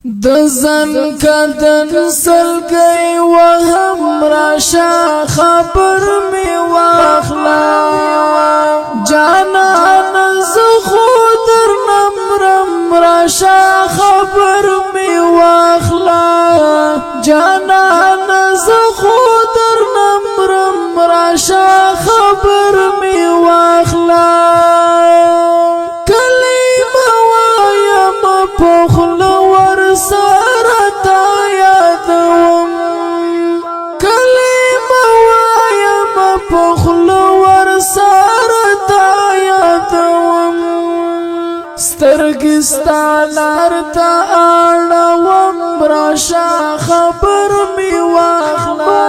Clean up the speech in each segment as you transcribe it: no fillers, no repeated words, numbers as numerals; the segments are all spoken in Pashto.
دزن کدن سلگئی وهم راشا خبر می واخلا جانان زخو در نمرم راشا خبر می واخلا جانان زخو در نمرم راشا خبر می واخلا کلمه وایم پخل سرتا یادوم کلمه وایم پخل ور سرتا یادوم سترګستا لار ته اړوم راشا خبر می واخلا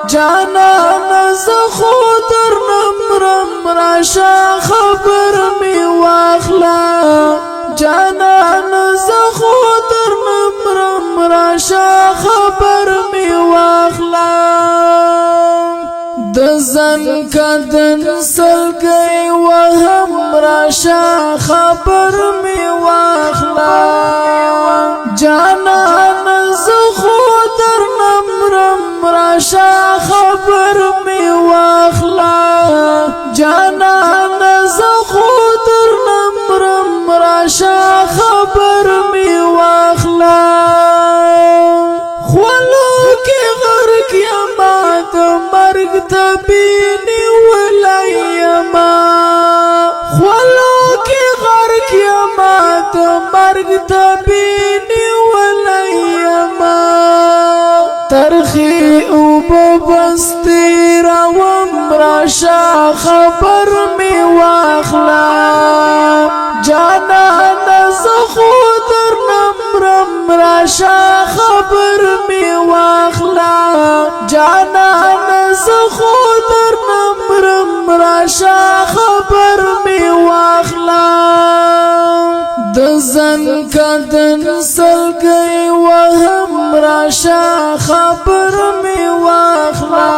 جانان زخو در نمرم راشا خبر می واخلا جانان زخو در نمرم راشا خبر می واخلا دزن کدن سلگئی وهم راشا خبر می واخلا جانان زخو در نمرم راشا خبر می واخلا جانان زخو در نمرم راشا خبر می واخلا خولو کی غرق یما د مرگ تبینی ولایما خولو کی غرق یما د مرگ تبینی ولایما ترخی او بستی روم راشا خبر می واخلا جانان زخو در نمرم راشا خبر می واخلا جانان زخو در نمرم راشا خبر می واخلا دزن کدن سلگئی وهم راشا خبر می واخلا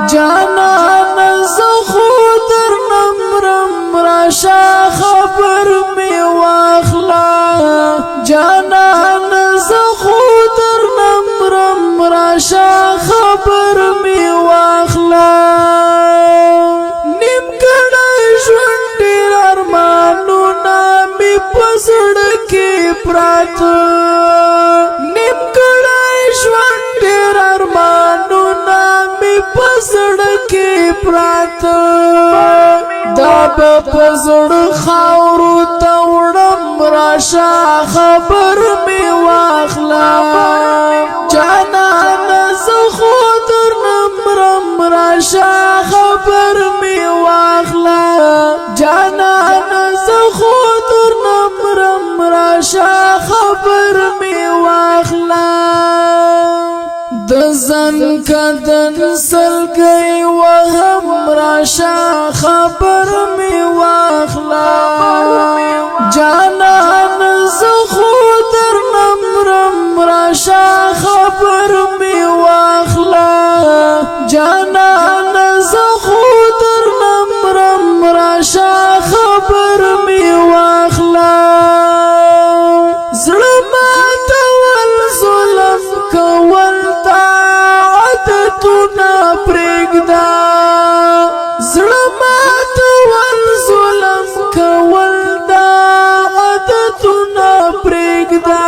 جانان زخو در نمرم راشا خبر می واخلا جانان زخو در نمرم راشا خبر می واخلا نیم کڑای ژوند ډیر ارمانونه می پسړ کې پراته نیم کڑای ژوند ډیر ارمانونه می پسړ کې پراته دا پزړ خاورو ته وړم راشا خبر می واخلا جانان زخو در نمرم راشا خبر می واخلا جانان زخو در نمرم راشا خبر می واخلا دزن کدن سلگئی وهم راشا خبر می واخلا جانان زخو در نمرم راشا خبر می واخلا جانان زخو در نمرم راشا خبر می واخلا زړه ماته ول ظلم کول عادتونه پرېږده زړه ماته ول ظلم کول دا عادتونه پرېږده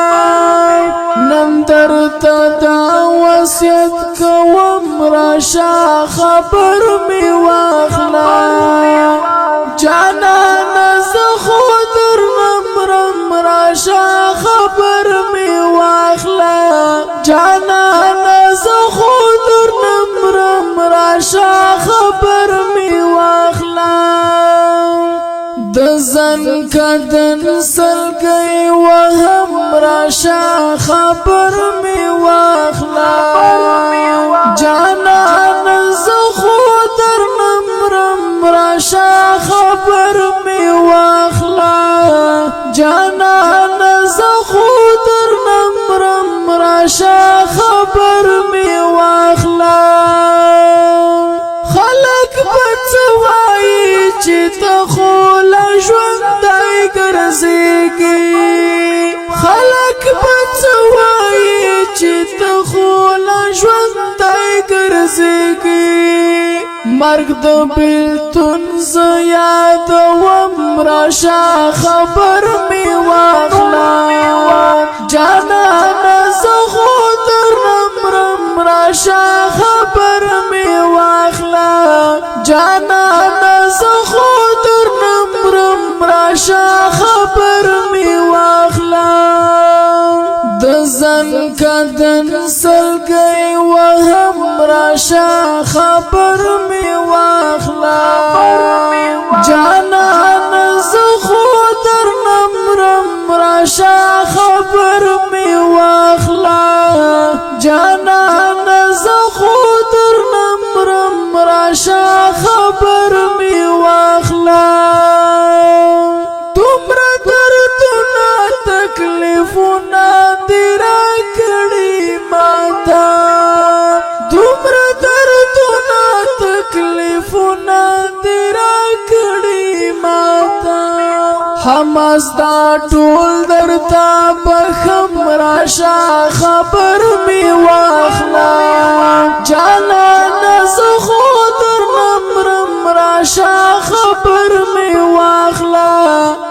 نن درته دا وصیت کوم راشا خبر می واخلا جانان زخو در نمرم راشا خبر می واخلا جانان زخو در نمرم راشا خبر می واخلا دزن کدن سلگئی وهم راشا خبر می واخلا جانان زخو در نمرم راشا خبر می واخلا جانان زخو در نمرم راشا خبر می واخلا خلق بچوائی چی تخول ژوندۍ ګرځېږي خلق نزیگی مرگ د بیلتون ز یادوم راشا خبر می واخلا جانانا زه خو درنه مرم راشا خبر می واخلا جانانا زه خو درنه مرم راشا خبر می واخلا د زن کدن سلګي وهم راشا خبر می واخلا جانان زه خو درنه مرم راشا خبر می واخلا جانان زه خو درنه مرم راشا خبر می واخلا دومره دردونه تکلیفونه دې راکړي ماته دومره دردونه تکلیفونه دې راکړي ماته همستا ټول درته بخم راشا خبر می واخلا جانانه زه خو درنه مرم راشا خبر می واخلا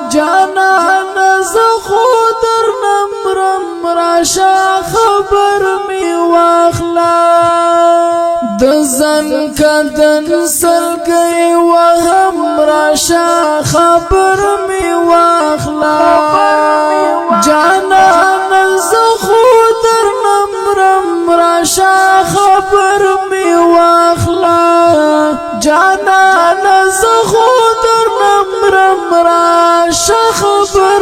جانانه زه خو درنه مرم راشا خبر می واخلا د زن کدن سلګي وهم راشا خبر می واخلا جانانه زه خو درنه مرم راشا خبر می واخلا جانانه زه خو درنه مرم راشا خبر